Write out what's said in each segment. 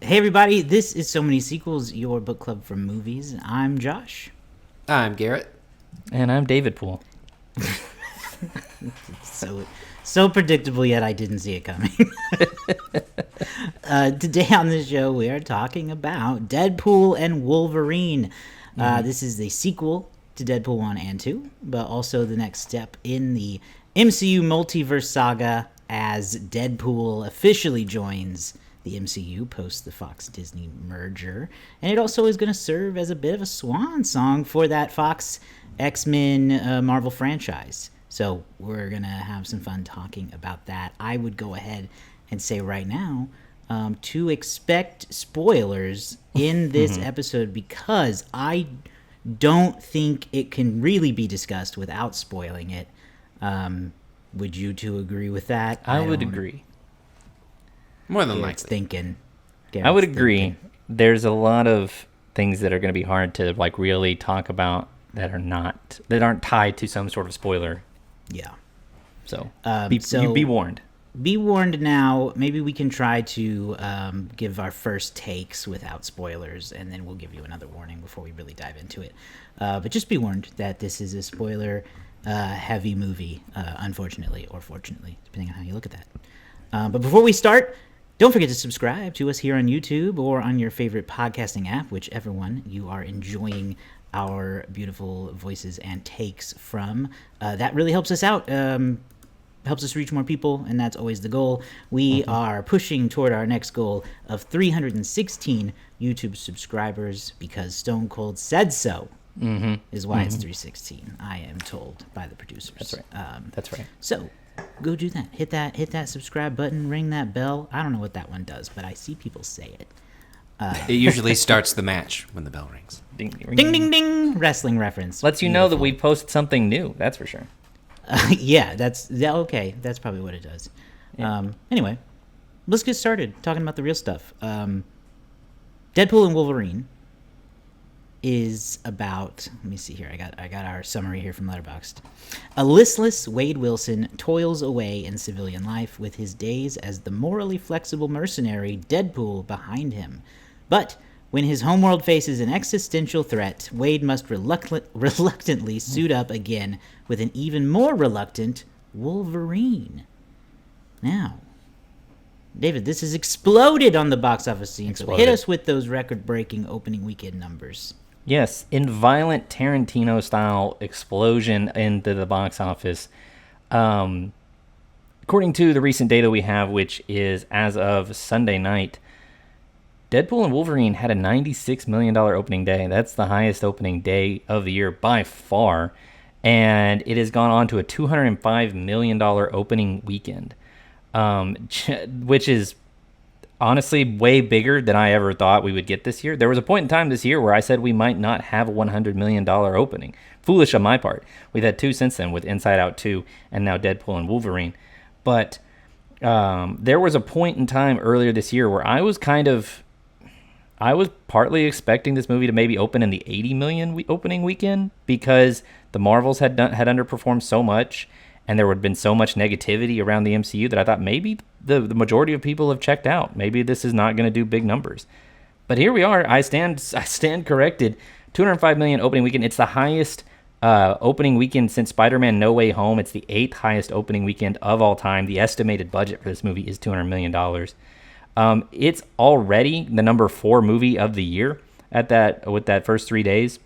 Hey everybody, this is So Many Sequels, your book club for movies. I'm Josh. I'm Garrett. And I'm David Poole. So predictable, yet I didn't see it coming. Today on the show, we are talking about Deadpool and Wolverine. This is the sequel to Deadpool 1 and 2, but also the next step in the MCU multiverse saga as Deadpool officially joins the MCU post the Fox-Disney merger. And it also is going to serve as a bit of a swan song for that Fox X-Men Marvel franchise. So we're going to have some fun talking about that. I would go ahead and say right now to expect spoilers in this episode because I don't think it can really be discussed without spoiling it. Would you two agree with that? I would agree. More than Garrett's likely. thinking. I would agree. There's a lot of things that are going to be hard to really talk about that aren't tied to some sort of spoiler. Yeah. So, so be warned. Be warned now. Maybe we can try to give our first takes without spoilers, and then we'll give you another warning before we really dive into it. But just be warned that this is a spoiler-heavy movie, unfortunately, or fortunately, depending on how you look at that. But before we start, don't forget to subscribe to us here on YouTube or on your favorite podcasting app, whichever one you are enjoying our beautiful voices and takes from. That really helps us out. Helps us reach more people, and that's always the goal. We are pushing toward our next goal of 316 YouTube subscribers because Stone Cold said so. Is why it's 316. I am told by the producers. That's right. That's right. So go do that. Hit that subscribe button. Ring that bell. I don't know what that one does, but I see people say it. It usually starts the match when the bell rings. Ding, Ding, ding, ding. Wrestling reference. Lets you know that we post something new. That's for sure. Yeah, okay. That's probably what it does. Yeah. Anyway, let's get started talking about the real stuff. Deadpool and Wolverine is about, let me see here. I got our summary here from Letterboxd. A listless Wade Wilson toils away in civilian life with his days as the morally flexible mercenary Deadpool behind him. But when his homeworld faces an existential threat, Wade must reluctantly suit up again with an even more reluctant Wolverine. Now, David, this has exploded on the box office scene, so hit us with those record-breaking opening weekend numbers. Yes, in violent Tarantino-style explosion into the box office. According to the recent data we have, which is as of Sunday night, Deadpool and Wolverine had a $96 million opening day. That's the highest opening day of the year by far. And it has gone on to a $205 million opening weekend, which is honestly way bigger than I ever thought we would get this year. There was a point in time this year where I said we might not have a $100 million opening. Foolish on my part. We've had two since then with Inside Out 2 and now Deadpool and Wolverine. But there was a point in time earlier this year where I was partly expecting this movie to maybe open in the 80 million opening weekend because the Marvels had underperformed so much and there had been so much negativity around the MCU that I thought maybe the majority of people have checked out. Maybe this is not going to do big numbers. But here we are. I stand corrected. 205 million opening weekend. It's the highest opening weekend since Spider-Man No Way Home. It's the 8th highest opening weekend of all time. The estimated budget for this movie is $200 million. It's already the number 4 movie of the year with that first 3 days,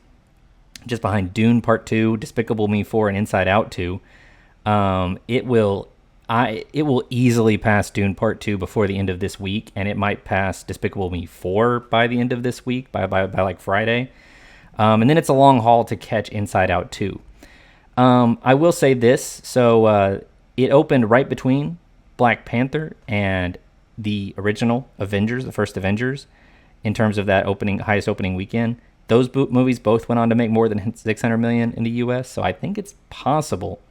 just behind Dune Part 2, Despicable Me 4, and Inside Out 2. It will easily pass Dune Part 2 before the end of this week, and it might pass Despicable Me 4 by the end of this week, by like Friday. And then it's a long haul to catch Inside Out 2. I will say this, so it opened right between Black Panther and the original Avengers, the first Avengers, in terms of that highest opening weekend. Those movies both went on to make more than $600 million in the U.S., so I think it's possible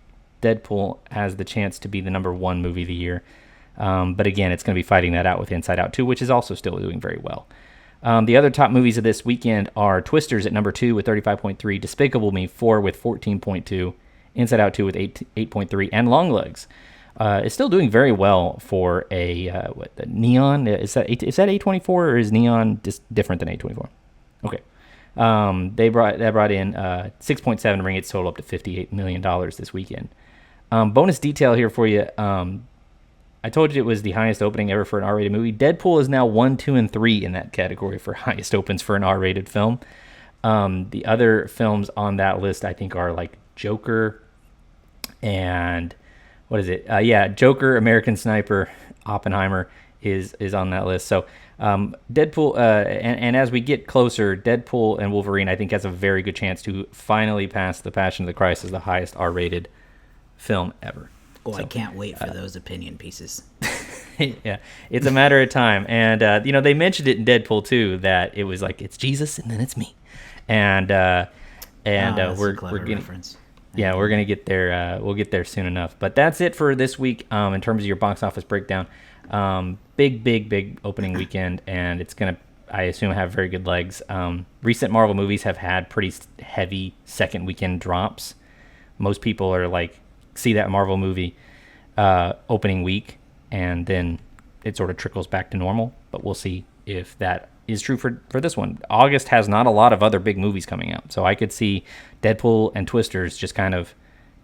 Deadpool has the chance to be the number 1 movie of the year. But again, it's going to be fighting that out with Inside Out 2, which is also still doing very well. The other top movies of this weekend are Twisters at number 2 with 35.3, Despicable Me 4 with 14.2, Inside Out 2 with 8.3, and Longlegs It's still doing very well for the Neon. Is that A24 or is Neon just different than A24? Okay. They brought in 6.7 to bring its total up to $58 million this weekend. Bonus detail here for you. I told you it was the highest opening ever for an R-rated movie. Deadpool is now 1, 2, and 3 in that category for highest opens for an R-rated film. The other films on that list, I think, are like Joker and what is it? Joker, American Sniper, Oppenheimer is on that list. So Deadpool, and as we get closer, Deadpool and Wolverine, I think, has a very good chance to finally pass The Passion of the Christ as the highest R-rated film ever. Oh, I can't wait for those opinion pieces. Yeah, it's a matter of time. And, they mentioned it in Deadpool, too, that it was like, it's Jesus and then it's me. And we're getting... reference. Yeah, we're going to get there. We'll get there soon enough. But that's it for this week in terms of your box office breakdown. Big opening weekend, and it's going to, I assume, have very good legs. Recent Marvel movies have had pretty heavy second weekend drops. Most people are like, see that Marvel movie opening week, and then it sort of trickles back to normal. But we'll see if that is true for this one. August has not a lot of other big movies coming out, so I could see Deadpool and Twisters just kind of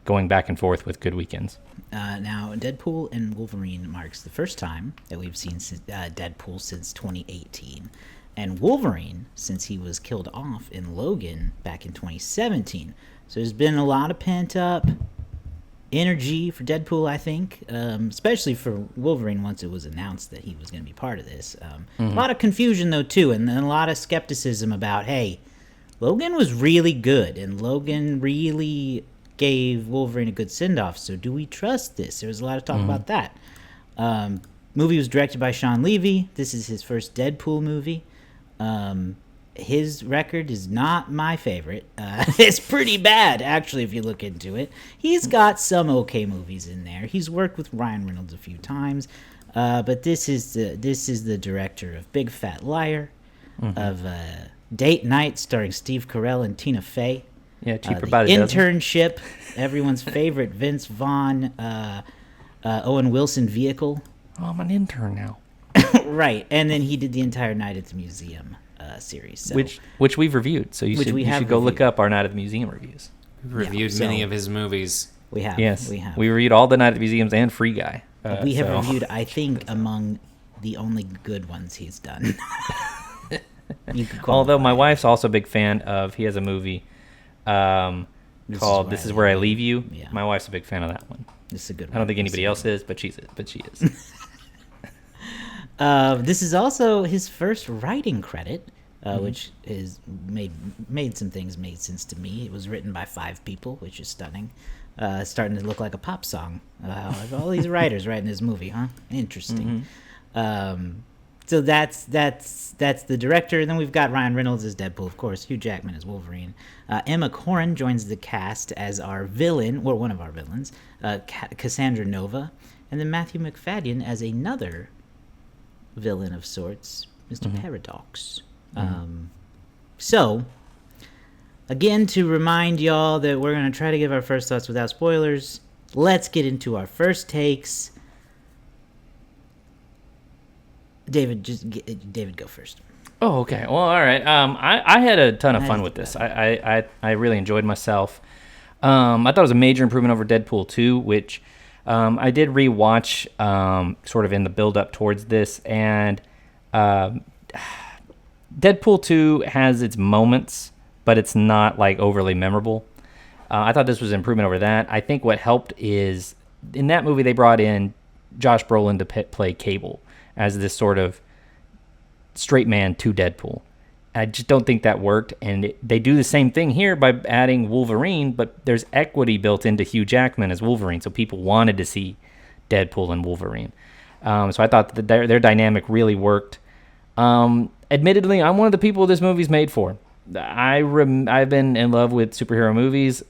going back and forth with good weekends. Now, Deadpool and Wolverine marks the first time that we've seen Deadpool since 2018, and Wolverine since he was killed off in Logan back in 2017. So there's been a lot of pent-up energy for Deadpool, I think, especially for Wolverine once it was announced that he was going to be part of this. A lot of confusion, though, too, and then a lot of skepticism about, hey, Logan was really good, and Logan really gave Wolverine a good send-off, so do we trust this? There was a lot of talk about that. Movie was directed by Sean Levy. This is his first Deadpool movie. His record is not my favorite. It's pretty bad, actually, if you look into it. He's got some okay movies in there. He's worked with Ryan Reynolds a few times, but this is the director of Big Fat Liar, of Date Night starring Steve Carell and Tina Fey. Yeah, cheaper by the dozen. Internship, everyone's favorite Vince Vaughn, Owen Wilson vehicle. Oh, I'm an intern now. Right, and then he did the entire Night at the Museum series, so. which we've reviewed. So you should go look up our Night at the Museum reviews. We've reviewed many of his movies. We have. Yes, we have. We reviewed all the Night at the Museums and Free Guy. We have reviewed, I think, among the only good ones he's done. Although my wife's also a big fan of, he has a movie called This Is Where I Leave You. Yeah. My wife's a big fan of that one. This is a good one. I don't think anybody else is, but she is. This is also his first writing credit, which is made some things made sense to me. It was written by 5 people, which is stunning. Starting to look like a pop song. All these writers writing this movie, huh? Interesting. So that's the director. And then we've got Ryan Reynolds as Deadpool, of course. Hugh Jackman as Wolverine. Emma Corrin joins the cast as our villain, or one of our villains, Cassandra Nova, and then Matthew McFadden as another villain of sorts, Mr. Paradox. So, again, to remind y'all that we're going to try to give our first thoughts without spoilers, let's get into our first takes. David, go first. Oh, okay. Well, all right. I had a ton of fun with this. I really enjoyed myself. I thought it was a major improvement over Deadpool 2, which I did rewatch sort of in the build-up towards this. And Deadpool 2 has its moments, but it's not like overly memorable. I thought this was an improvement over that. I think what helped is in that movie they brought in Josh Brolin to play Cable as this sort of straight man to Deadpool. I just don't think that worked, and they do the same thing here by adding Wolverine, but there's equity built into Hugh Jackman as Wolverine, so people wanted to see Deadpool and Wolverine. So I thought that their dynamic really worked. Admittedly, I'm one of the people this movie's made for. I've been in love with superhero movies.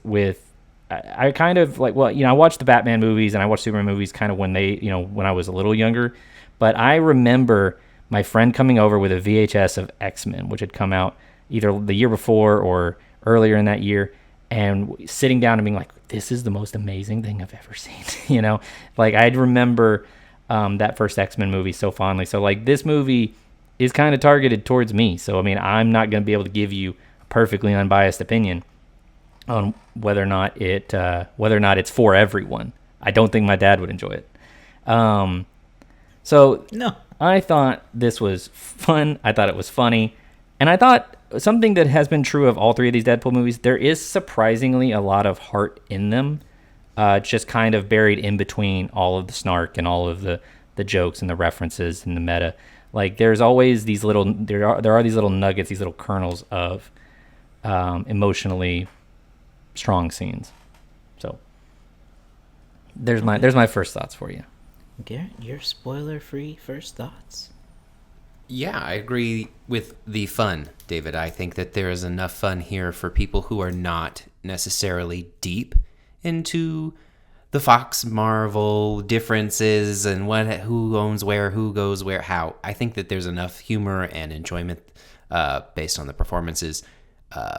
I kind of like, I watched the Batman movies and I watched Superman movies kind of when when I was a little younger. But I remember my friend coming over with a VHS of X-Men, which had come out either the year before or earlier in that year. and sitting down and being like, this is the most amazing thing I've ever seen. You know, like I'd remember that first X-Men movie so fondly. So like this movie is kind of targeted towards me. So I mean, I'm not going to be able to give you a perfectly unbiased opinion on whether or not it's for everyone. I don't think my dad would enjoy it. So No. I thought this was fun. I thought it was funny. And I thought something that has been true of all three of these Deadpool movies, there is surprisingly a lot of heart in them, just kind of buried in between all of the snark and all of the jokes and the references and the meta. Like there's always these there are these little nuggets, these little kernels of emotionally strong scenes. So there's my first thoughts for you. Garrett, your spoiler-free first thoughts? Yeah, I agree with the fun, David. I think that there is enough fun here for people who are not necessarily deep into the Fox Marvel differences and who owns where, who goes where, how. I think that there's enough humor and enjoyment based on the performances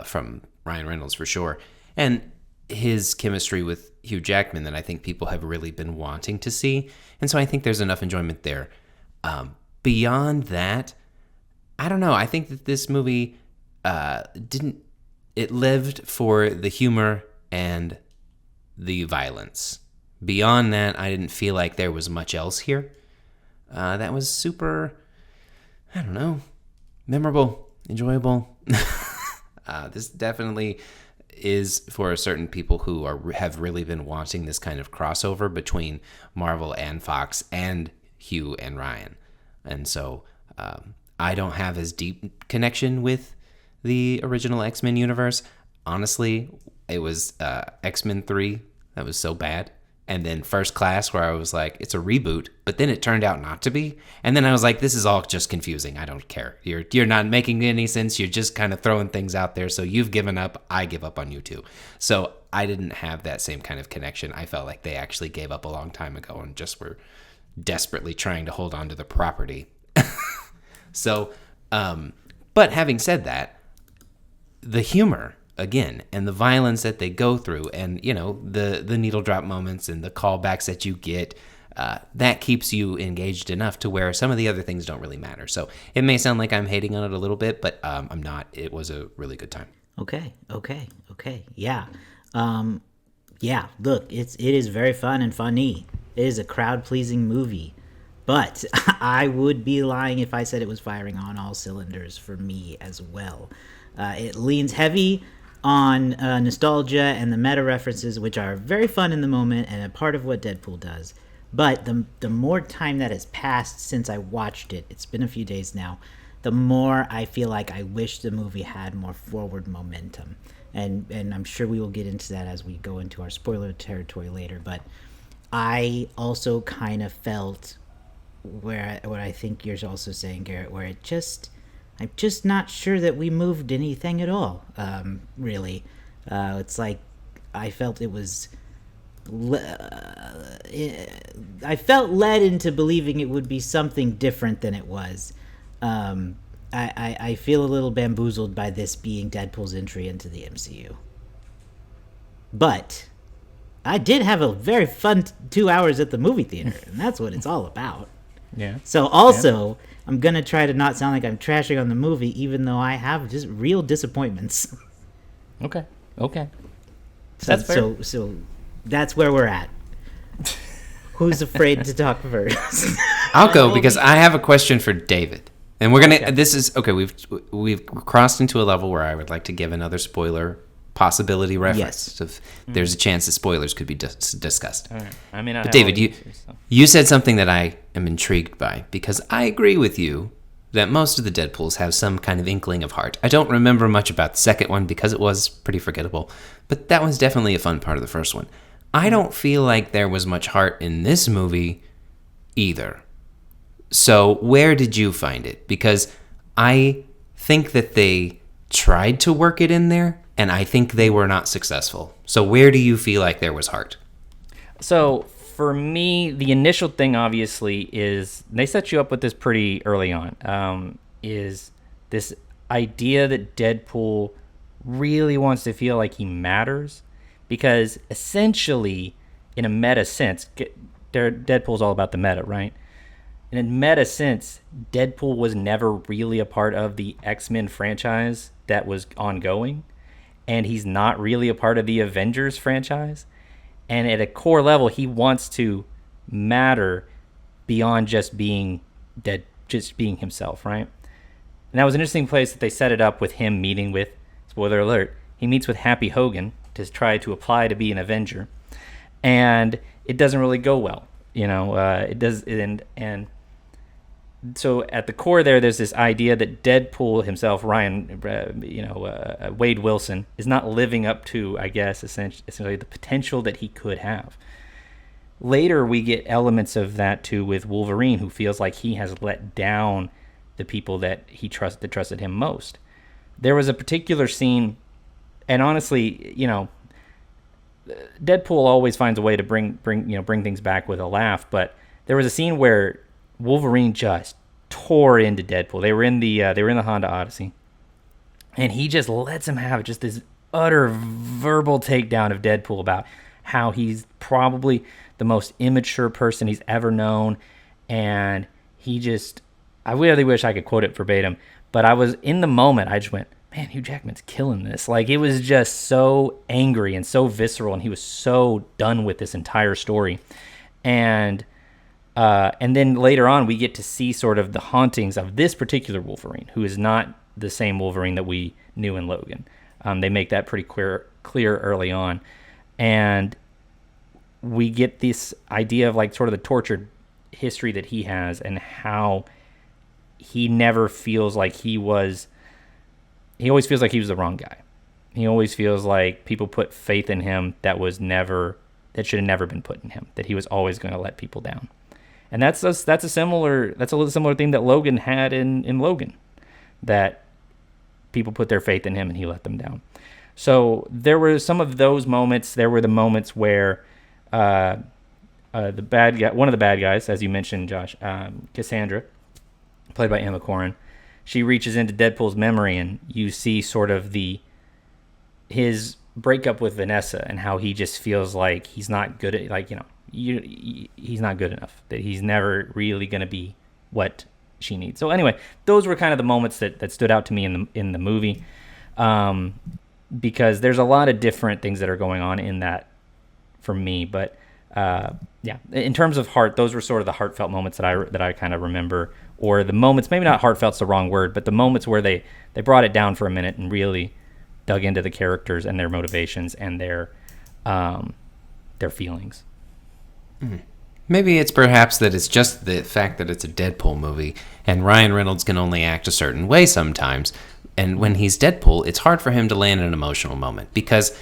from Ryan Reynolds for sure, and his chemistry with Hugh Jackman that I think people have really been wanting to see. And so I think there's enough enjoyment there. Beyond that, I don't know. I think that this movie it lived for the humor and the violence. Beyond that, I didn't feel like there was much else here. That was super, I don't know, memorable, enjoyable. This definitely is for certain people who have really been wanting this kind of crossover between Marvel and Fox and Hugh and Ryan. And so I don't have as deep connection with the original X-Men universe. Honestly, it was X-Men 3 that was so bad. And then First Class, where I was like, it's a reboot, but then it turned out not to be. And then I was like, this is all just confusing. I don't care. You're not making any sense. You're just kind of throwing things out there. So you've given up. I give up on you too. So I didn't have that same kind of connection. I felt like they actually gave up a long time ago and just were desperately trying to hold on to the property. So, but having said that, the humor again, and the violence that they go through, and you know the needle drop moments and the callbacks that you get, that keeps you engaged enough to where some of the other things don't really matter. So it may sound like I'm hating on it a little bit, but I'm not. It was a really good time. Okay. Yeah. Yeah, look, it is very fun and funny. It is a crowd-pleasing movie. But I would be lying if I said it was firing on all cylinders for me as well. It leans heavy on nostalgia and the meta references, which are very fun in the moment and a part of what Deadpool does. But the more time that has passed since I watched it, it's been a few days now, the more I feel like I wish the movie had more forward momentum. And I'm sure we will get into that as we go into our spoiler territory later. But I also kind of felt what I think you're also saying, Garrett, where I'm just not sure that we moved anything at all, really. It's like I felt it was... I felt led into believing it would be something different than it was. I feel a little bamboozled by this being Deadpool's entry into the MCU. But I did have a very fun 2 hours at the movie theater, and that's what it's all about. Yeah. So also, I'm going to try to not sound like I'm trashing on the movie, even though I have just real disappointments. Okay. That's fair. So that's where we're at. Who's afraid to talk first? I'll go because I have a question for David. And we're going to, this is, okay, we've crossed into a level where I would like to give another spoiler possibility reference. Yes. If there's a chance that spoilers could be discussed. All right. I mean, but David, you said something that I am intrigued by, because I agree with you that most of the Deadpools have some kind of inkling of heart. I don't remember much about the second one because it was pretty forgettable, but that was definitely a fun part of the first one. I don't feel like there was much heart in this movie either. So where did you find it? Because I think that they tried to work it in there, and I think they were not successful. So where do you feel like there was heart? So for me, the initial thing obviously is, they set you up with this pretty early on, is this idea that Deadpool really wants to feel like he matters, because essentially, in a meta sense, Deadpool's all about the meta, right? In a meta sense, Deadpool was never really a part of the X-Men franchise that was ongoing, and he's not really a part of the Avengers franchise. And at a core level, he wants to matter beyond just being just being himself, right? And that was an interesting place that they set it up with him meeting with, spoiler alert, he meets with Happy Hogan to try to apply to be an Avenger, and it doesn't really go well, it does, and so at the core there's this idea that Deadpool himself, Wade Wilson, is not living up to, I guess, essentially the potential that he could have. Later, we get elements of that too with Wolverine, who feels like he has let down the people that trusted him most. There was a particular scene, and honestly, Deadpool always finds a way to bring things back with a laugh. But there was a scene where Wolverine just tore into Deadpool. They were in the Honda Odyssey, and he just lets him have just this utter verbal takedown of Deadpool about how he's probably the most immature person he's ever known, and I really wish I could quote it verbatim, but I was in the moment. I just went, man, Hugh Jackman's killing this. Like, it was just so angry and so visceral, and he was so done with this entire story, and then later on, we get to see sort of the hauntings of this particular Wolverine, who is not the same Wolverine that we knew in Logan. They make that pretty clear early on. And we get this idea of like sort of the tortured history that he has, and how he never feels like he always feels like he was the wrong guy. He always feels like people put faith in him that should have never been put in him, that he was always going to let people down. And that's a similar thing that Logan had in Logan, that people put their faith in him and he let them down. So there were some of those moments. There were the moments where the bad guy, one of the bad guys, as you mentioned, Josh, Cassandra, played by Emma Corrin, she reaches into Deadpool's memory, and you see sort of his breakup with Vanessa, and how he just feels like he's not good at, he's not good enough, that he's never really going to be what she needs. So anyway, those were kind of the moments that stood out to me in the movie, because there's a lot of different things that are going on in that for me. But in terms of heart, those were sort of the heartfelt moments that I kind of remember, or the moments, maybe not heartfelt's the wrong word, but the moments where they brought it down for a minute and really dug into the characters and their motivations and their feelings. Maybe it's perhaps that it's just the fact that it's a Deadpool movie, and Ryan Reynolds can only act a certain way sometimes. And when he's Deadpool, it's hard for him to land an emotional moment, because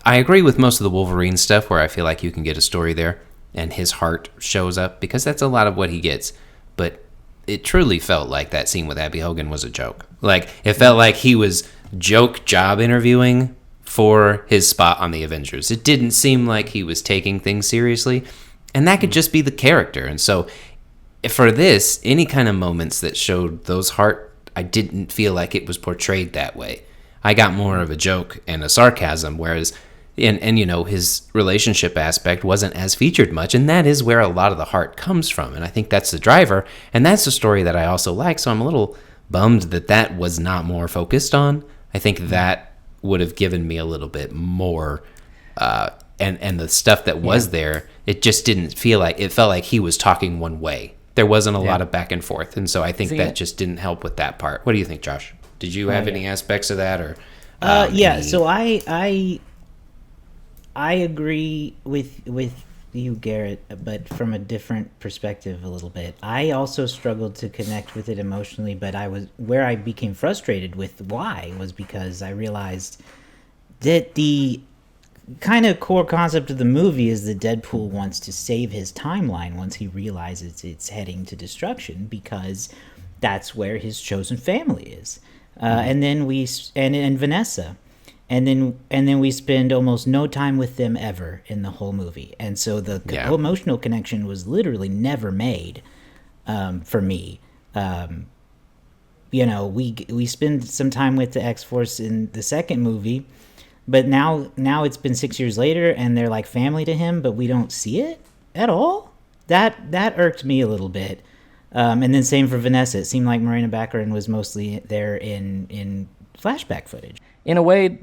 I agree with most of the Wolverine stuff where I feel like you can get a story there and his heart shows up, because that's a lot of what he gets. But it truly felt like that scene with Abby Hogan was a joke. Like, it felt like he was joke job interviewing for his spot on the Avengers. It didn't seem like he was taking things seriously, and that could just be the character. And so for this, any kind of moments that showed those heart, I didn't feel like it was portrayed that way. I got more of a joke and a sarcasm, whereas and his relationship aspect wasn't as featured much, and that is where a lot of the heart comes from, and I think that's the driver, and that's a story that I also like. So I'm a little bummed that was not more focused on. I think that would have given me a little bit more, and the stuff that was there, it just didn't feel like, it felt like he was talking one way. There wasn't a lot of back and forth, and so I think that just didn't help with that part. What do you think, Josh? Did you have any aspects of that, or? So I agree with you, Garrett, but from a different perspective a little bit. I also struggled to connect with it emotionally, but where I became frustrated with why was because I realized that the kind of core concept of the movie is that Deadpool wants to save his timeline once he realizes it's heading to destruction, because that's where his chosen family is. And then and Vanessa. And then we spend almost no time with them ever in the whole movie. And so the emotional connection was literally never made for me. we spend some time with the X-Force in the second movie, but now it's been 6 years later and they're like family to him, but we don't see it at all. That irked me a little bit. And then same for Vanessa. It seemed like Morena Baccarin was mostly there in flashback footage. In a way,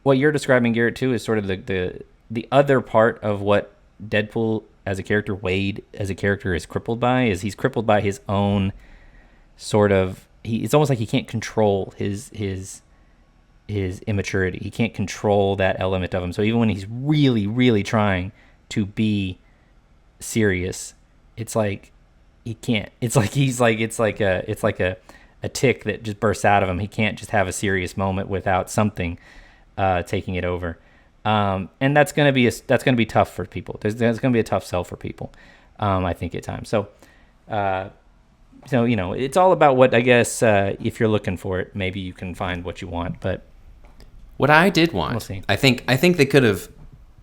what you're describing, Garrett, too, is sort of the other part of what Deadpool as a character, Wade as a character, is crippled by. Is he's crippled by his own sort of. It's almost like he can't control his immaturity. He can't control that element of him. So even when he's really, really trying to be serious, it's like he can't. It's like a tick that just bursts out of him. He can't just have a serious moment without something taking it over. And that's gonna be tough for people. That's gonna be a tough sell for people, I think, at times. So, it's all about what, I guess, if you're looking for it, maybe you can find what you want. But what I did want, we'll see. I think they could have.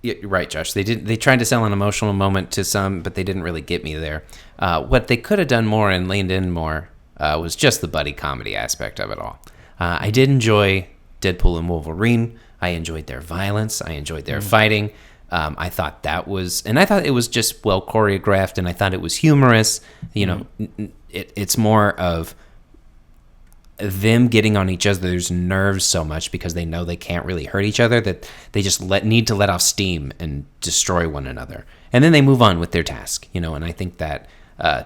You're right, Josh. They tried to sell an emotional moment to some, but they didn't really get me there. What they could have done more and leaned in more was just the buddy comedy aspect of it all. I did enjoy Deadpool and Wolverine. I enjoyed their violence. I enjoyed their fighting. I thought it was just well choreographed, and I thought it was humorous. It's more of them getting on each other's nerves so much because they know they can't really hurt each other that they just need to let off steam and destroy one another. And then they move on with their task, and I think that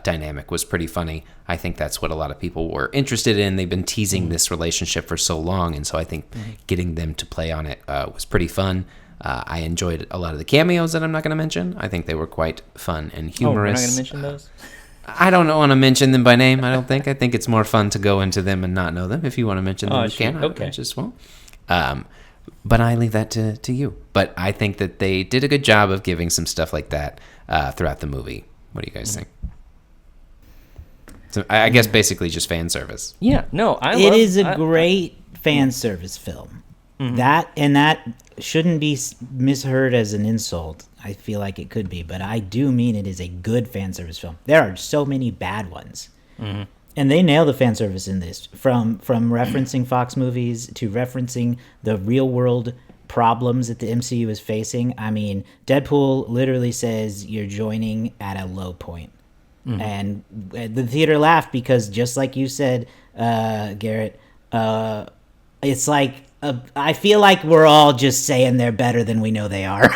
dynamic was pretty funny. I think that's what a lot of people were interested in. They've been teasing this relationship for so long, and so I think getting them to play on it was pretty fun. I enjoyed a lot of the cameos that I'm not going to mention. I think they were quite fun and humorous. Oh, we're not going to mention those? I don't want to mention them by name, I don't think. I think it's more fun to go into them and not know them. If you want to mention them, you can. Okay. I just won't. But I leave that to you. But I think that they did a good job of giving some stuff like that throughout the movie. What do you guys think? So I guess basically just fan service. Yeah, no, It is a great fan service film. That shouldn't be misheard as an insult. I feel like it could be, but I do mean it is a good fan service film. There are so many bad ones, and they nail the fan service in this. From referencing Fox movies to referencing the real world problems that the MCU is facing. I mean, Deadpool literally says you're joining at a low point. And the theater laughed because, just like you said, Garrett, it's like I feel like we're all just saying they're better than we know they are.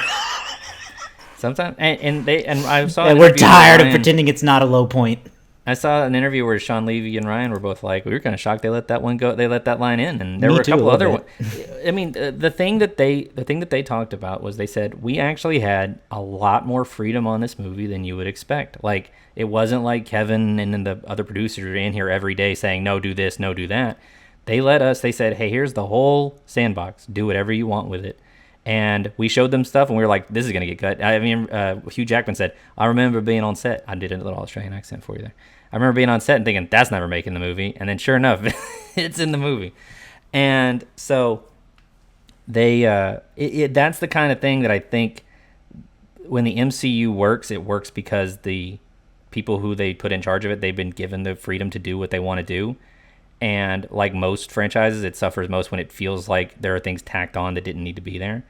Sometimes, and I saw, and we're tired of pretending it's not a low point. I saw an interview where Sean Levy and Ryan were both like, we were kind of shocked they let that one go. They let that line in, and there were a couple other ones. I mean, the thing that they talked about was they said we actually had a lot more freedom on this movie than you would expect. Like, it wasn't like Kevin and then the other producers are in here every day saying, no, do this, no, do that. They let us. They said, hey, here's the whole sandbox. Do whatever you want with it. And we showed them stuff, and we were like, this is going to get cut. I mean, Hugh Jackman said, I remember being on set. I did a little Australian accent for you there. I remember being on set and thinking, that's never making the movie. And then sure enough, it's in the movie. And so they that's the kind of thing that I think when the MCU works, it works because the people who they put in charge of it, they've been given the freedom to do what they want to do. And like most franchises, it suffers most when it feels like there are things tacked on that didn't need to be there.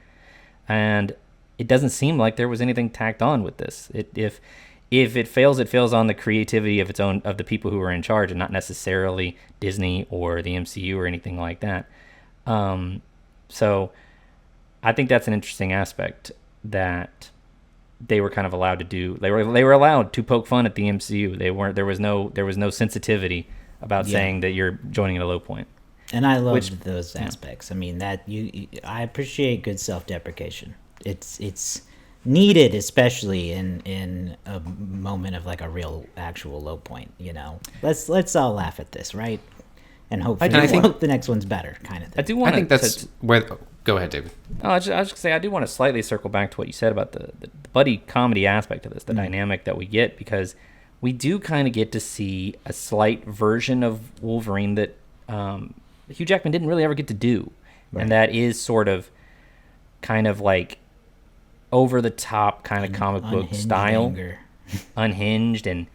And it doesn't seem like there was anything tacked on with this. If it fails, it fails on the creativity of the people who are in charge, and not necessarily Disney or the MCU or anything like that. So I think that's an interesting aspect that they were kind of allowed to do. They were allowed to poke fun at the MCU. There was no sensitivity about saying that you're joining at a low point. And I loved those aspects. I mean, I appreciate good self-deprecation. It's needed, especially in a moment of like a real actual low point. Let's all laugh at this, right? And hope the next one's better, kind of thing. I think that's where. Go ahead, David. I was just gonna say I do want to slightly circle back to what you said about the buddy comedy aspect of this, the dynamic that we get, because we do kind of get to see a slight version of Wolverine that Hugh Jackman didn't really ever get to do. Right. And that is sort of kind of like over the top kind of comic book style. Unhinged and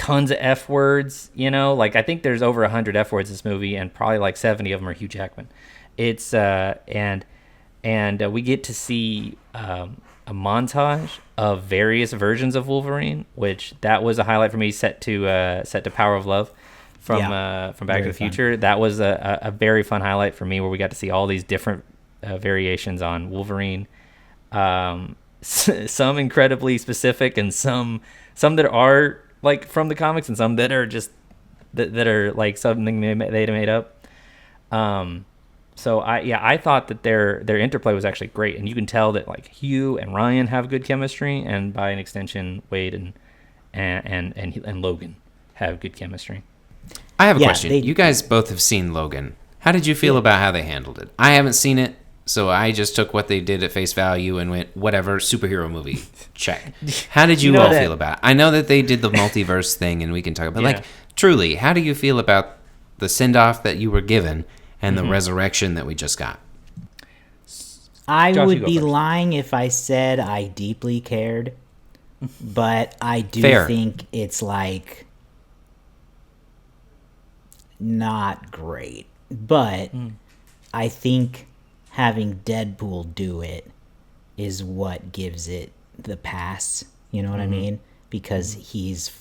tons of F words, like I think there's over 100 F words in this movie, and probably like 70 of them are Hugh Jackman. It's and we get to see a montage of various versions of Wolverine, which that was a highlight for me. Set to Power of Love from Back Very to the fun. Future. That was a very fun highlight for me, where we got to see all these different variations on Wolverine. Some incredibly specific, and some that are like from the comics, and some that are just that are like something they made up. So I thought that their interplay was actually great, and you can tell that like Hugh and Ryan have good chemistry, and by an extension Wade and Logan have good chemistry. I have a Yeah, question. they- You guys both have seen Logan. How did you feel about how they handled it? I haven't seen it, so I just took what they did at face value and went, whatever, superhero movie, check. How did you, You know all that- feel about it? I know that they did the multiverse thing, and we can talk about Yeah. like, truly, how do you feel about the send-off that you were given and the resurrection that we just got? I Josh, you would go be first. lying if I said I deeply cared, but I do Fair. think it's like not great. But I think having Deadpool do it is what gives it the pass. You know what I mean? Because he's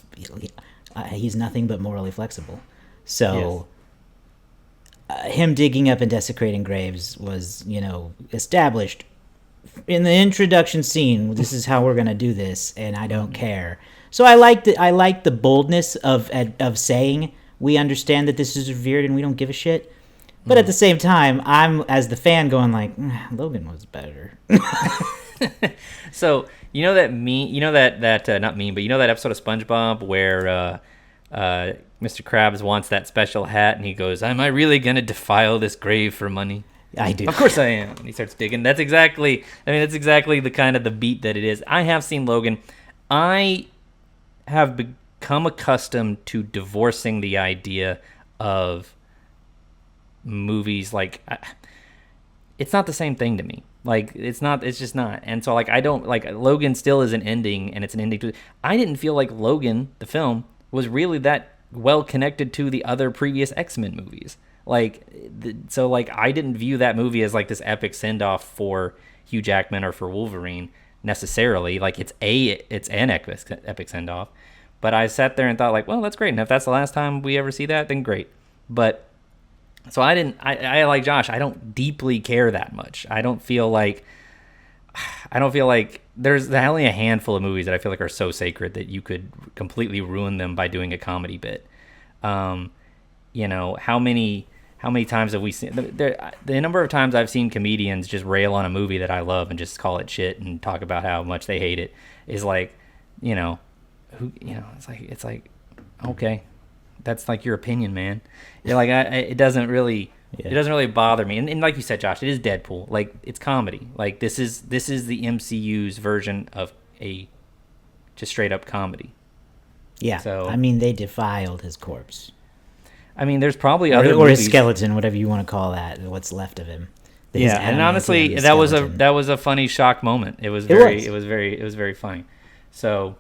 nothing but morally flexible. So him digging up and desecrating graves was, established in the introduction scene. This is how we're gonna do this, and I don't care. So I like the boldness of saying we understand that this is revered and we don't give a shit. But at the same time, I'm as the fan going like, Logan was better. So that meme, not meme, but that episode of SpongeBob where Mr. Krabs wants that special hat, and he goes, "Am I really gonna defile this grave for money?" I do. Of course I am. And he starts digging. That's exactly the kind of the beat that it is. I have seen Logan. I have become accustomed to divorcing the idea of movies like it's not the same thing to me. Like it's just not. And so like I don't like Logan still is an ending, and it's an ending to I didn't feel like Logan the film was really that well connected to the other previous X-Men movies. So I didn't view that movie as like this epic send-off for Hugh Jackman or for Wolverine necessarily. Like it's an epic send-off. But I sat there and thought like, well, that's great. And if that's the last time we ever see that, then great. But so I like Josh, I don't deeply care that much. I don't feel like there's only a handful of movies that I feel like are so sacred that you could completely ruin them by doing a comedy bit. How many times have we seen the number of times I've seen comedians just rail on a movie that I love and just call it shit and talk about how much they hate it is like, it's like, okay, that's like your opinion, man. You're like, it doesn't really bother me. And like you said, Josh, it is Deadpool. Like it's comedy. Like this is the MCU's version of a just straight up comedy. Yeah. So- I mean, they defiled his corpse. I mean, there's probably Or other his movies. skeleton, whatever you want to call that, what's left of him. His Yeah, and honestly, adamantium that skeleton. was a funny shock moment. It was very funny. So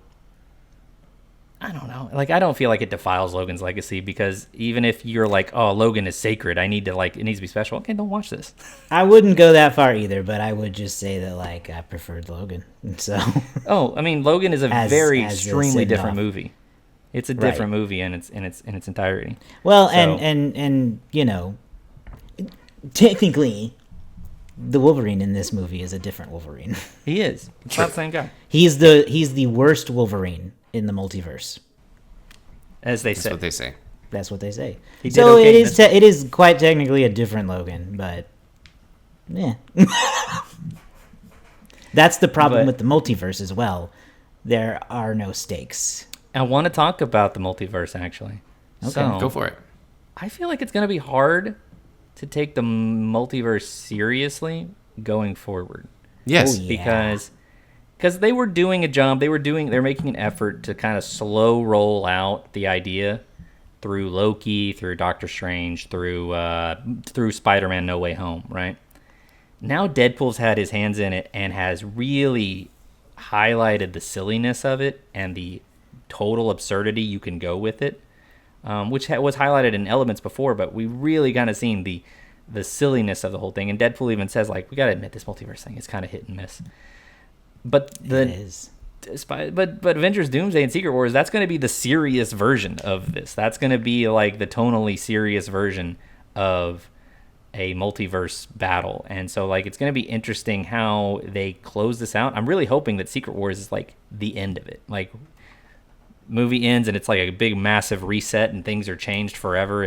I don't know. Like I don't feel like it defiles Logan's legacy, because even if you're like, oh, Logan is sacred, it needs to be special. Okay, don't watch this. I wouldn't go that far either, but I would just say that like I preferred Logan. So Oh, I mean, Logan is a As very a extremely send-off. different movie. It's a Right. different movie in its entirety. well, So- and technically, the Wolverine in this movie is a different Wolverine. He is. It's not the same guy, He's the worst Wolverine in the multiverse. as they That's say. what they say. That's what they say. He did So okay it in is this. it is quite technically a different Logan, but yeah. That's the problem But- with the multiverse as well. There are no stakes. I want to talk about the multiverse actually. Okay. So, Go for it. I feel like it's going to be hard to take the multiverse seriously going forward. Yes. Oh, yeah. Because they were doing a job. They're making an effort to kind of slow roll out the idea through Loki, through Doctor Strange, through Spider-Man No Way Home, right? Now Deadpool's had his hands in it and has really highlighted the silliness of it and the total absurdity you can go with it, which was highlighted in Elements before, but we really kind of seen the silliness of the whole thing. And Deadpool even says, like, we got to admit, this multiverse thing is kind of hit and miss. But It is. But Avengers Doomsday and Secret Wars, that's going to be the serious version of this. That's going to be like the tonally serious version of a multiverse battle. And so, like, it's going to be interesting how they close this out. I'm really hoping that Secret Wars is like the end of it. Like, movie ends and it's like a big massive reset and things are changed forever,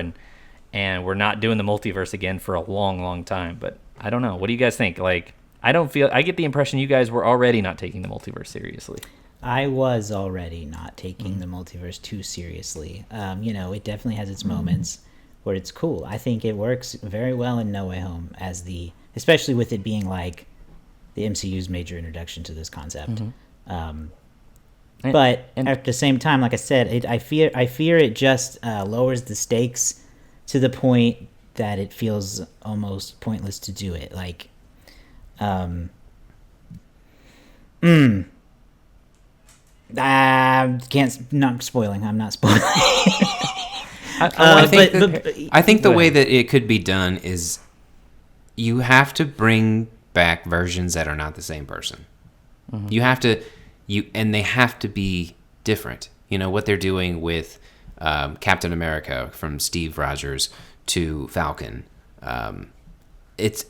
and we're not doing the multiverse again for a long time. But I don't know. What do you guys think? Like, I get the impression you guys were already not taking the multiverse seriously. I was already not taking the multiverse too seriously. It definitely has its moments where it's cool. I think it works very well in No Way Home especially with it being like the MCU's major introduction to this concept. But at the same time, like I said, I fear it just lowers the stakes to the point that it feels almost pointless to do it. Like, not spoiling. I'm not spoiling. I think the way that it could be done is you have to bring back versions that are not the same person. You have to, and they have to be different. You know what they're doing with Captain America, from Steve Rogers to Falcon. He's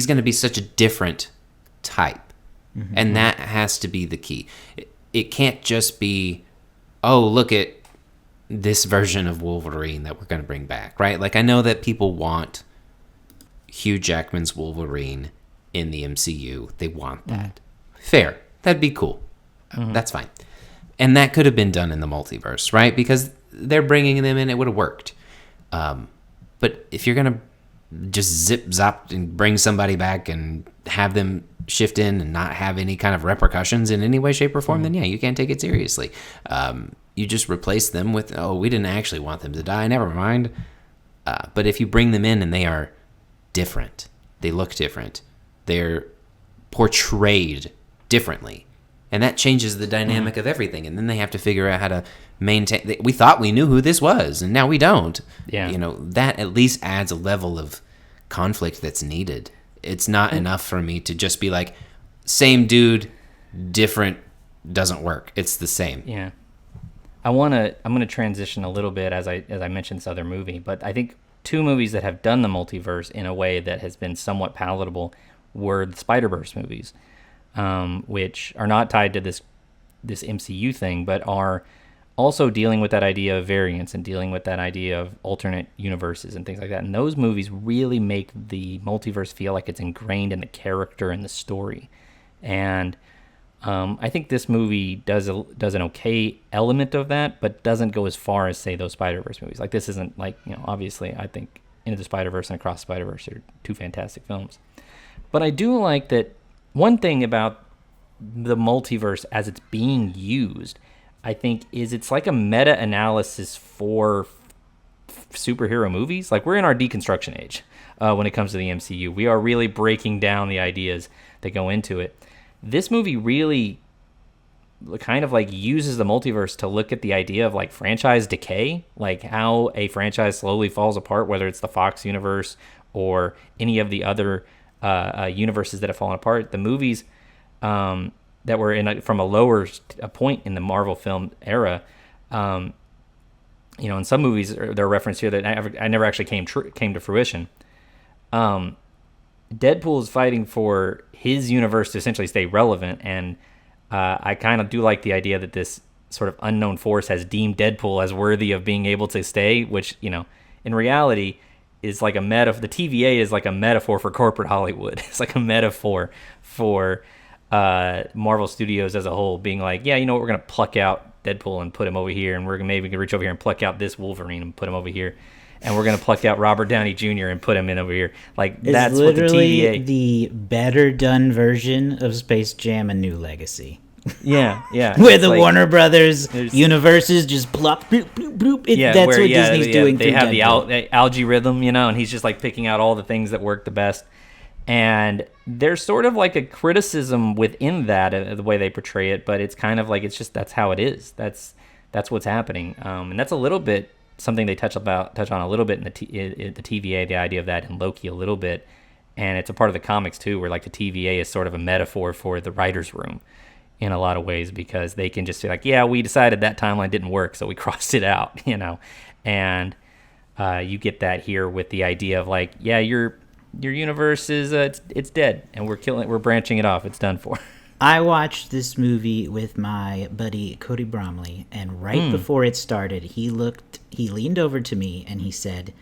going to be such a different type, and that has to be the key. It can't just be, oh, look at this version of Wolverine that we're going to bring back, right? Like, I know that people want Hugh Jackman's Wolverine in the MCU. They want that. Fair. That'd be cool. That's fine. And that could have been done in the multiverse, right? Because they're bringing them in, it would have worked. But if you're going to just zip zop and bring somebody back and have them shift in and not have any kind of repercussions in any way, shape, or form, then yeah, you can't take it seriously. You just replace them with, oh, we didn't actually want them to die, never mind. But if you bring them in and they are different, they look different, they're portrayed differently, and that changes the dynamic of everything. And then they have to figure out how to maintain. We thought we knew who this was, and now we don't. Yeah, that at least adds a level of conflict that's needed. It's not enough for me to just be like, same dude, different, doesn't work. It's the same. Yeah, I'm gonna transition a little bit as I mentioned this other movie, but I think two movies that have done the multiverse in a way that has been somewhat palatable were the Spider-Verse movies, which are not tied to this MCU thing, but are also dealing with that idea of variance and dealing with that idea of alternate universes and things like that. And those movies really make the multiverse feel like it's ingrained in the character and the story. And I think this movie does an okay element of that, but doesn't go as far as, say, those Spider-Verse movies. Like, this isn't like, obviously, I think Into the Spider-Verse and Across the Spider-Verse are two fantastic films. But I do like that one thing about the multiverse as it's being used, I think, is it's like a meta-analysis for superhero movies. Like, we're in our deconstruction age when it comes to the MCU. We are really breaking down the ideas that go into it. This movie really kind of like uses the multiverse to look at the idea of like franchise decay, like how a franchise slowly falls apart, whether it's the Fox universe or any of the other universes that have fallen apart. The movies that were in from a lower point in the Marvel film era, in some movies there are references here that I never actually came to fruition. Deadpool is fighting for his universe to essentially stay relevant, and I kind of do like the idea that this sort of unknown force has deemed Deadpool as worthy of being able to stay, which, in reality is like the TVA is like a metaphor for corporate Hollywood. It's like a metaphor for Marvel Studios as a whole, being like, yeah, we're going to pluck out Deadpool and put him over here, and we're going to reach over here and pluck out this Wolverine and put him over here. And we're going to pluck out Robert Downey Jr. and put him in over here. Like, it's that's what the TVA... the better done version of Space Jam: A New Legacy. Yeah. Where the Warner Brothers universes just plop, bloop, bloop, bloop. That's what Disney's doing. They have the algae rhythm, and he's just like picking out all the things that work the best. And there's sort of like a criticism within that, the way they portray it, but it's kind of like that's how it is. That's what's happening, and that's a little bit something they touch on a little bit in the TVA, the idea of that in Loki a little bit, and it's a part of the comics too, where like the TVA is sort of a metaphor for the writers' room in a lot of ways, because they can just say like, yeah, we decided that timeline didn't work, so we crossed it out, and you get that here with the idea of like, yeah, your universe is it's dead, and we're branching it off. It's done for. I watched this movie with my buddy Cody Bromley, and right before it started, he leaned over to me and he said,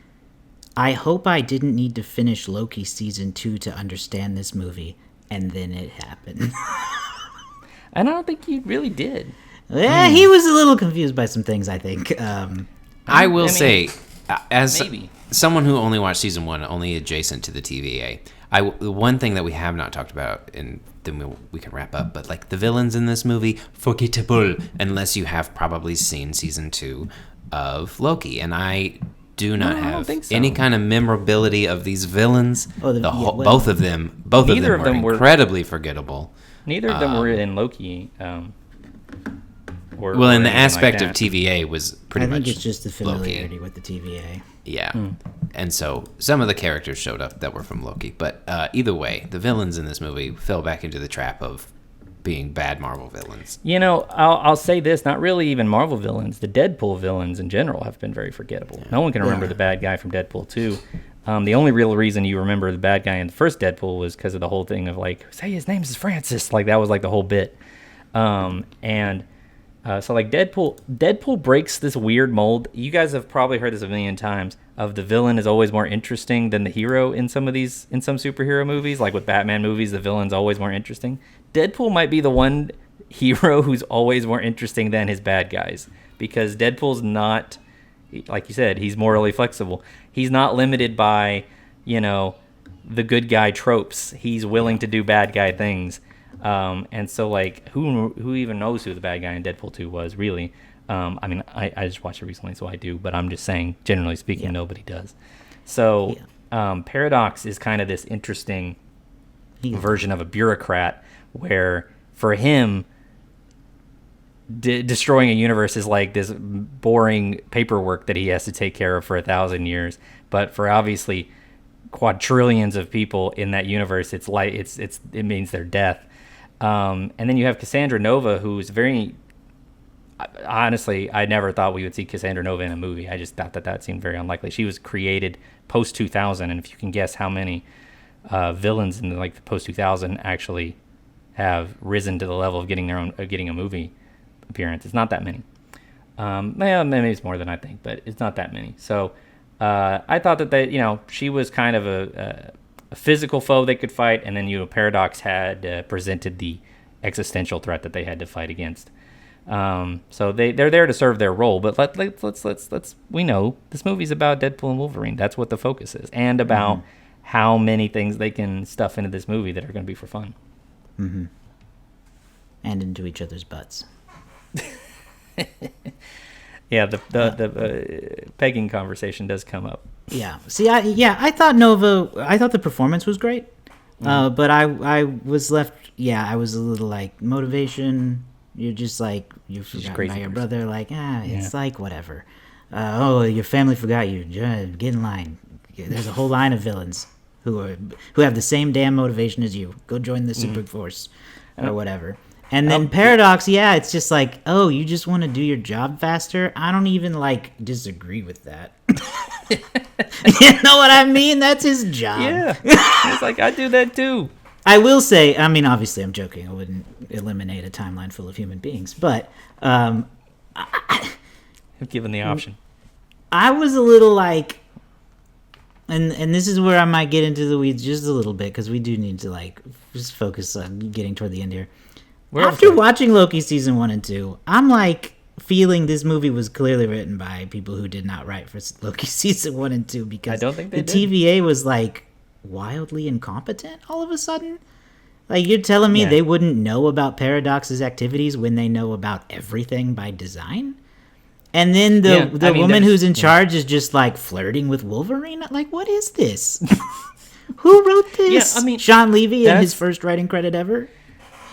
"I hope I didn't need to finish Loki season 2 to understand this movie." And then it happened. And I don't think you really did. Yeah, he was a little confused by some things, I think. I will say, as maybe. Someone who only watched season 1, only adjacent to the TVA, the one thing that we have not talked about, and then we can wrap up, but like the villains in this movie, forgettable, unless you have probably seen season 2 of Loki. And I do not have any kind of memorability of these villains. Both of them were incredibly forgettable. Neither of them were in Loki. In the aspect of TVA was pretty much I think it's just the familiarity Loki. with the TVA. Yeah. And so some of the characters showed up that were from Loki. But either way, the villains in this movie fell back into the trap of being bad Marvel villains. I'll say this, not really even Marvel villains. The Deadpool villains in general have been very forgettable. No one can remember the bad guy from Deadpool 2. The only real reason you remember the bad guy in the first Deadpool was because of the whole thing of like, say his name is Francis. Like that was like the whole bit. So like Deadpool breaks this weird mold. You guys have probably heard this a million times, of the villain is always more interesting than the hero in some superhero movies. Like with Batman movies, the villain's always more interesting. Deadpool might be the one hero who's always more interesting than his bad guys, because Deadpool's not, like you said, he's morally flexible. He's not limited by, the good guy tropes. He's willing to do bad guy things. And so like who even knows who the bad guy in Deadpool 2 was really? I just watched it recently, so I do, but I'm just saying, generally speaking, nobody does. So Paradox is kind of this interesting version of a bureaucrat, where for him destroying a universe is like this boring paperwork that he has to take care of for 1,000 years, but for obviously quadrillions of people in that universe, it means their death. And then you have Cassandra Nova, who's very, honestly, I never thought we would see Cassandra Nova in a movie. I just thought that seemed very unlikely. She was created post 2000, and if you can guess how many villains in the post 2000 actually have risen to the level of getting a movie appearance, it's not that many. Maybe it's more than I think, but it's not that many. So I thought that she was kind of a physical foe they could fight, and then Paradox had presented the existential threat that they had to fight against. So they're there to serve their role, but let's we know this movie's about Deadpool and Wolverine. That's what the focus is, and about how many things they can stuff into this movie that are going to be for fun. Mm-hmm. And into each other's butts. Yeah, the pegging conversation does come up. Yeah. See, I thought the performance was great, but I was left. Yeah, I was a little like, motivation. You're just like, you forgot about your brother. Like, it's like whatever. Your family forgot you. Get in line. There's a whole line of villains who have the same damn motivation as you. Go join the super force or whatever. And then Paradox, it's just like, you just want to do your job faster? I don't even, disagree with that. You know what I mean? That's his job. Yeah. It's like, I do that too. I will say, obviously I'm joking. I wouldn't eliminate a timeline full of human beings. But given the option. I was a little like, and this is where I might get into the weeds just a little bit, because we do need to, just focus on getting toward the end here. After watching Loki season 1 and 2, I'm feeling this movie was clearly written by people who did not write for Loki season 1 and 2, because I don't think they the did. TVA was wildly incompetent all of a sudden. You're telling me they wouldn't know about Paradox's activities when they know about everything by design? And then the woman who's in charge is just flirting with Wolverine? What is this? Who wrote this? Yeah, I mean, Sean Levy in his that's- first writing credit ever.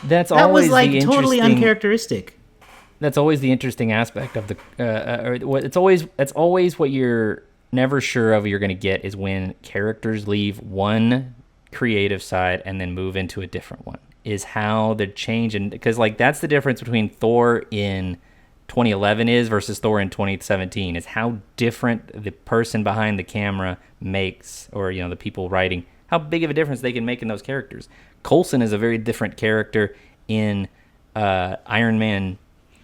That's That always was like the totally interesting- uncharacteristic. That's always the interesting aspect of the. It's always what you're never sure of you're going to get is when characters leave one creative side and then move into a different one. Is how they're changing, because like that's the difference between Thor in 2011 is versus Thor in 2017 is how different the person behind the camera makes, or the people writing, how big of a difference they can make in those characters. Coulson is a very different character in Iron Man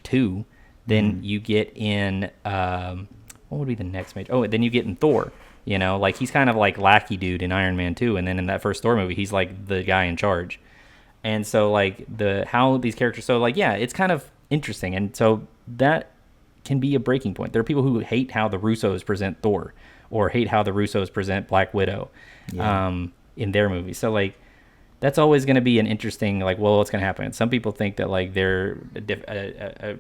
2 than you get in what would be the next major? Oh, then you get in Thor. Like he's kind of like lackey dude in Iron Man 2, and then in that first Thor movie, he's like the guy in charge. And so like how these characters, so like yeah, it's kind of interesting, and so that can be a breaking point. There are people who hate how the Russos present Thor, or hate how the Russos present Black Widow, in their movies. So like that's always going to be an interesting like, well, what's going to happen? Some people think that like they're a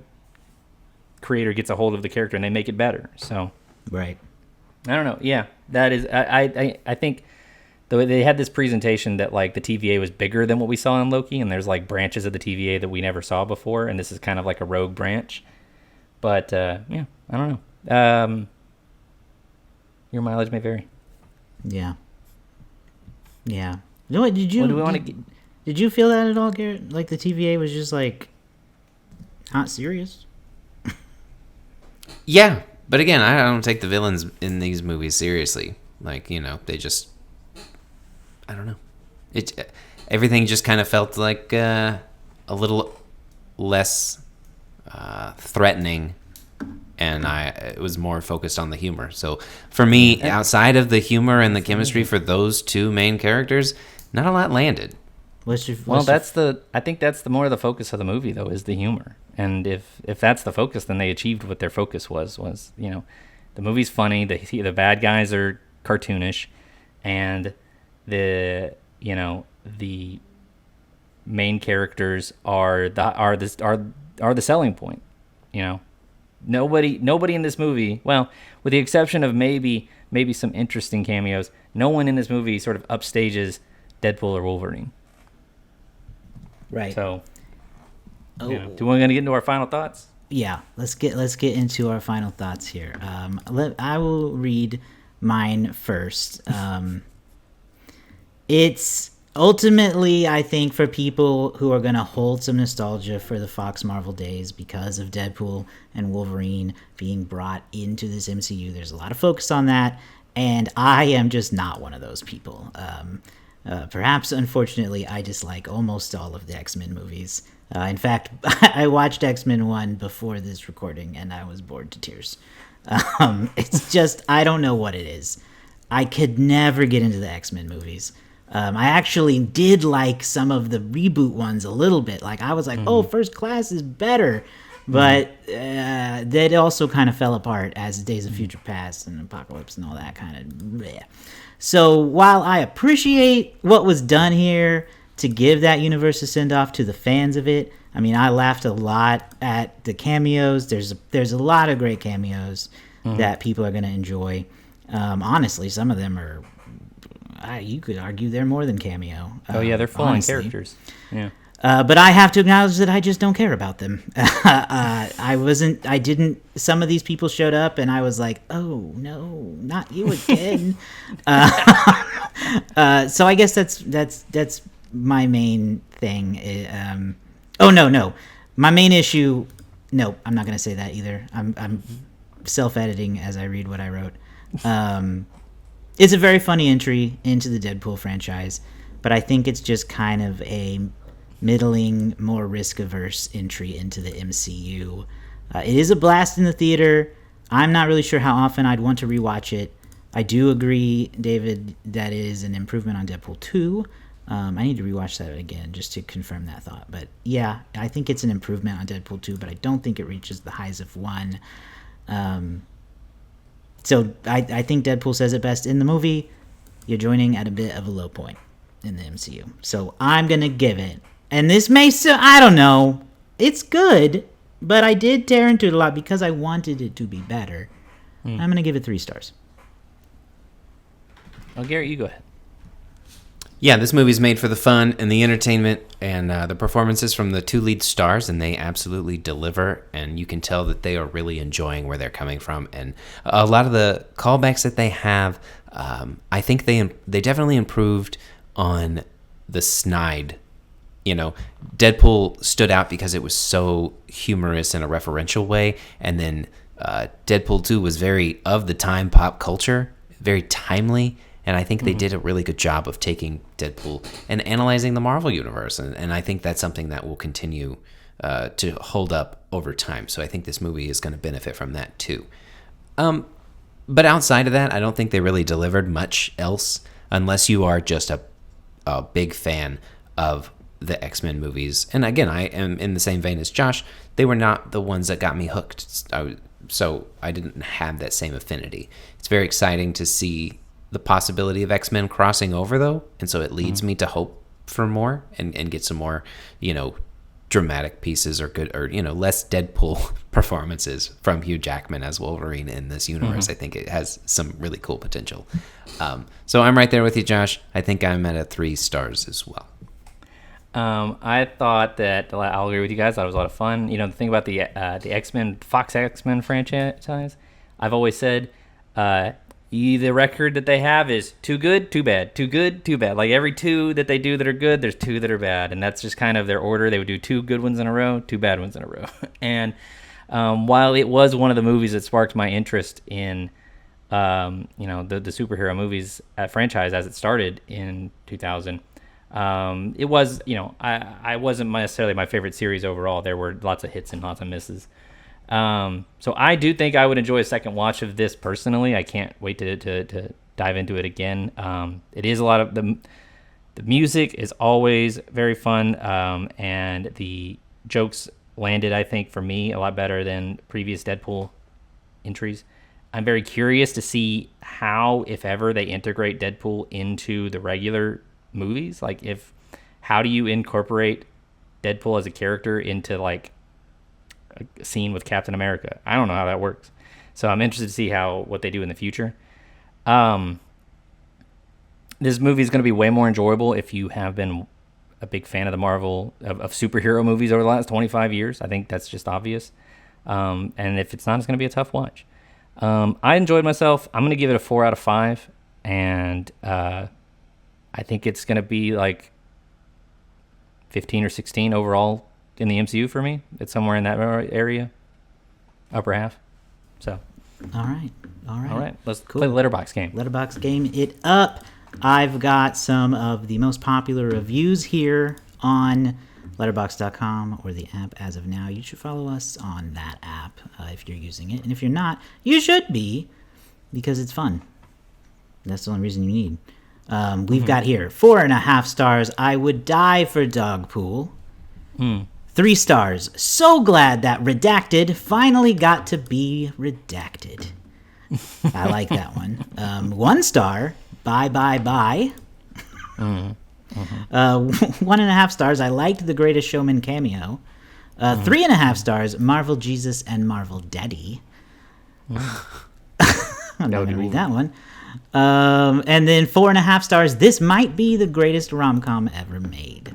creator gets a hold of the character and they make it better. So Right. I don't know. Yeah, that is. I think they had this presentation that like the TVA was bigger than what we saw in Loki, and there's like branches of the TVA that we never saw before, and this is kind of like a rogue branch. But yeah, I don't know. Your mileage may vary. Yeah. Yeah. You know what? Did you? What do we want to? Did you feel that at all, Garrett? Like the TVA was just like not serious. Yeah, but again, I don't take the villains in these movies seriously. Like, they just, I don't know. Everything just kind of felt like a little less threatening, and it was more focused on the humor. So for me, outside of the humor and the chemistry for those two main characters, not a lot landed. I think that's the more of the focus of the movie, though, is the humor. And if that's the focus, then they achieved what their focus was the movie's funny, the bad guys are cartoonish, and the main characters are the selling point. Nobody in this movie, well, with the exception of maybe some interesting cameos, no one in this movie sort of upstages Deadpool or Wolverine. Right. So, do we want to get into our final thoughts? Yeah, let's get into our final thoughts here. I will read mine first. It's ultimately, I think, for people who are going to hold some nostalgia for the Fox Marvel days because of Deadpool and Wolverine being brought into this MCU. There's a lot of focus on that, and I am just not one of those people. Perhaps, unfortunately, I dislike almost all of the X-Men movies. In fact, I watched X-Men 1 before this recording, and I was bored to tears. It's just, I don't know what it is. I could never get into the X-Men movies. I actually did like some of the reboot ones a little bit. Like, I was like, oh, First Class is better. But that also kind of fell apart as Days of Future Past and Apocalypse and all that kind of bleh. So while I appreciate what was done here to give that universe a send-off to the fans of it, I mean, I laughed a lot at the cameos. There's a lot of great cameos that people are going to enjoy. Honestly, some of them are, you could argue they're more than cameo. Oh yeah, they're full-on characters. Yeah. But I have to acknowledge that I just don't care about them. Some of these people showed up and I was like, oh no, not you again. So I guess that's my main thing. No. My main issue, no, I'm not going to say that either. I'm self-editing as I read what I wrote. It's a very funny entry into the Deadpool franchise, but I think it's just kind of a middling, more risk-averse entry into the MCU. It is a blast in the theater. I'm not really sure how often I'd want to rewatch it. I do agree, David, that it is an improvement on Deadpool 2. I need to rewatch that again just to confirm that thought. But yeah, I think it's an improvement on Deadpool 2, but I don't think it reaches the highs of 1. So I think Deadpool says it best in the movie. You're joining at a bit of a low point in the MCU. So I'm going to give it. And this may still, I don't know. It's good, but I did tear into it a lot because I wanted it to be better. I'm going to give it 3 stars. Oh, Garrett, you go ahead. Yeah, this movie's made for the fun and the entertainment and the performances from the two lead stars, and they absolutely deliver. And you can tell that they are really enjoying where they're coming from. And a lot of the callbacks that they have, I think they definitely improved on the snide. You know, Deadpool stood out because it was so humorous in a referential way, and then Deadpool 2 was very of the time pop culture, very timely. And I think they did a really good job of taking Deadpool and analyzing the Marvel Universe. And I think that's something that will continue to hold up over time. So I think this movie is going to benefit from that too. But outside of that, I don't think they really delivered much else unless you are just a big fan of the X-Men movies. And again, I am in the same vein as Josh. They were not the ones that got me hooked. So I didn't have that same affinity. It's very exciting to see the possibility of X-Men crossing over, though, and so it leads me to hope for more and get some more, dramatic pieces or good or less Deadpool performances from Hugh Jackman as Wolverine in this universe. I think it has some really cool potential. So I'm right there with you, Josh. I think I'm at a 3 stars as well. I thought that I'll agree with you guys. Thought it was a lot of fun. The thing about the X-Men, Fox X-Men franchise, I've always said. The record that they have is too good, too bad, too good, too bad. Like every 2 that they do that are good, there's 2 that are bad, and that's just kind of their order. They would do 2 good ones in a row, 2 bad ones in a row. And while it was one of the movies that sparked my interest in, the superhero movies franchise as it started in 2000, it was, I wasn't necessarily my favorite series overall. There were lots of hits and lots of misses. So I do think I would enjoy a second watch of this personally. I can't wait to dive into it again. It is a lot of the music is always very fun, and the jokes landed, I think, for me a lot better than previous Deadpool entries. I'm very curious to see how, if ever, they integrate Deadpool into the regular movies. Like, how do you incorporate Deadpool as a character into like a scene with Captain America? I don't know how that works, so I'm interested to see what they do in the future. This movie is going to be way more enjoyable if you have been a big fan of the Marvel of superhero movies over the last 25 years. I think that's just obvious. And if it's not, it's going to be a tough watch. I enjoyed myself. I'm going to give it a 4 out of 5, and I think it's going to be like 15 or 16 overall in the MCU for me. It's somewhere in that area, upper half. So, all right. Let's play the letterbox game. Letterbox game it up. I've got some of the most popular reviews here on letterbox.com or the app as of now. You should follow us on that app if you're using it, and if you're not, you should be, because it's fun. That's the only reason you need. We've got here 4.5 stars. I would die for Dogpool. 3 stars. So glad that Redacted finally got to be redacted. I like that one. 1 star. Bye. 1.5 stars. I liked the Greatest Showman cameo. 3.5 stars. Marvel Jesus and Marvel Daddy. I'm not going to read that one. And then 4.5 stars. This might be the greatest rom-com ever made.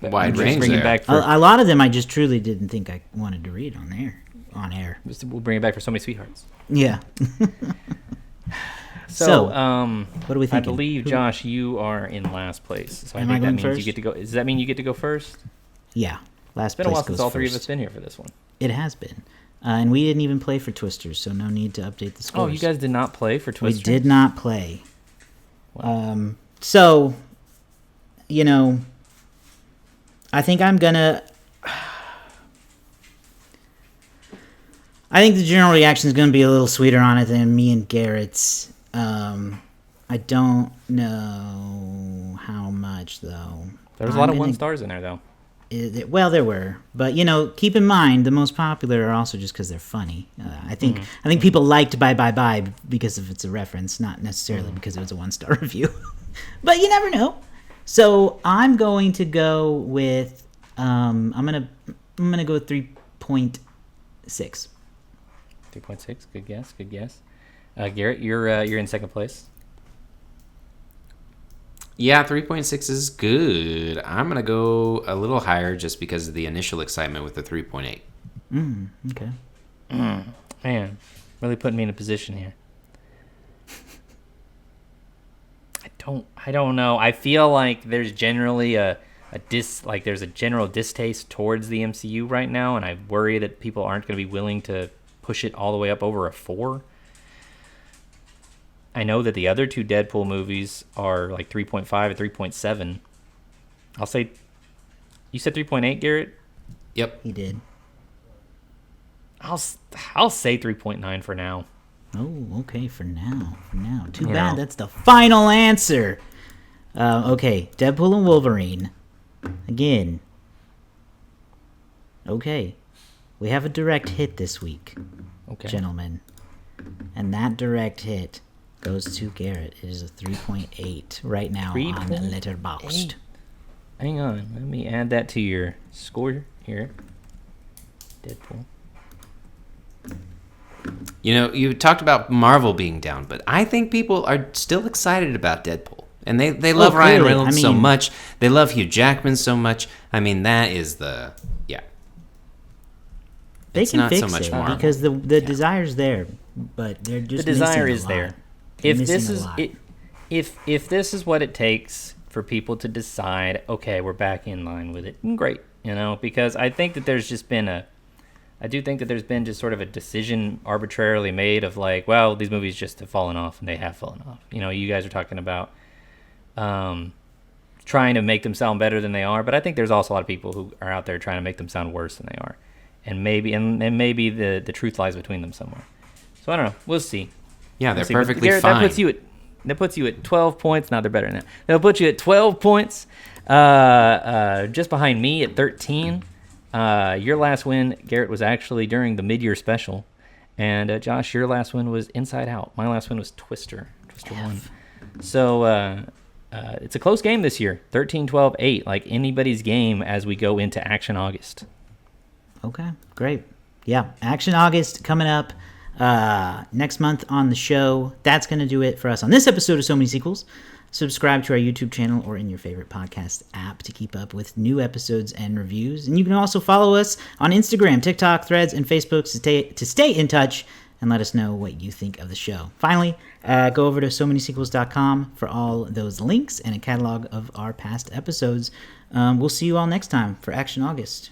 Wide range there. A lot of them I just truly didn't think I wanted to read on air. We'll bring it back for So Many Sweethearts. Yeah. So, what do we think? I believe, Josh, you are in last place. So Am I I think going that means first? you get to go. Does that mean you get to go first? Yeah. Last It's been a place while since goes all 3 of first. us been here for this one. It has been. And we didn't even play for Twisters, so no need to update the scores. Oh, you guys did not play for Twister? We did not play. Wow. So, I think I'm gonna. I think the general reaction is going to be a little sweeter on it than me and Garrett's. I don't know how much though. There was a lot of 1 stars in there, though. Well, there were, but keep in mind the most popular are also just because they're funny. I think people liked Bye because of it's a reference, not necessarily because it was a 1-star review. But you never know. So I'm going to go with I'm gonna go with 3.6. 3.6. Good guess. Garrett, you're in second place. Yeah, 3.6 is good. I'm going to go a little higher just because of the initial excitement with the 3.8. Okay. Man, really putting me in a position here. I don't know. I feel like there's generally there's a general distaste towards the MCU right now, and I worry that people aren't going to be willing to push it all the way up over a 4. I know that the other 2 Deadpool movies are like 3.5 and 3.7. I'll say, you said 3.8, Garrett? Yep. He did. I'll say 3.9 for now. Oh, okay, for now. Too bad that's the final answer. Okay, Deadpool and Wolverine. Again. Okay. We have a direct hit this week, gentlemen. And that direct hit goes to Garrett. It is a 3.8 right now on Letterboxd. Hang on. Let me add that to your score here. Deadpool. You know, you talked about Marvel being down, but I think people are still excited about Deadpool. And they love Ryan Reynolds so much. They love Hugh Jackman so much. I mean, that is the... Yeah. They it's can not fix so much it Marvel. because the desire's there, but they're just the desire missing a is lot. there. They're If this missing a is lot. if this is what it takes for people to decide, okay, we're back in line with it, great, because I think that there's just been just sort of a decision arbitrarily made of like, well, these movies just have fallen off, and they have fallen off. You guys are talking about trying to make them sound better than they are, but I think there's also a lot of people who are out there trying to make them sound worse than they are, and maybe the truth lies between them somewhere. So I don't know. We'll see. Yeah, they're We'll see. perfectly Garrett, fine. That puts you at 12 points. Now they're better now. That'll put you at 12 points. Just behind me at 13. Your last win, Garrett, was actually during the mid-year special. And Josh, your last win was Inside Out. My last win was Twister 1. So it's a close game this year. 13-12-8, like anybody's game as we go into Action August. Okay, great. Yeah, Action August coming up next month on the show. That's going to do it for us on this episode of So Many Sequels. Subscribe to our YouTube channel or in your favorite podcast app to keep up with new episodes and reviews. And you can also follow us on Instagram, TikTok, Threads, and Facebook to stay in touch and let us know what you think of the show. Finally, go over to SoManySequels.com for all those links and a catalog of our past episodes. We'll see you all next time for Action August.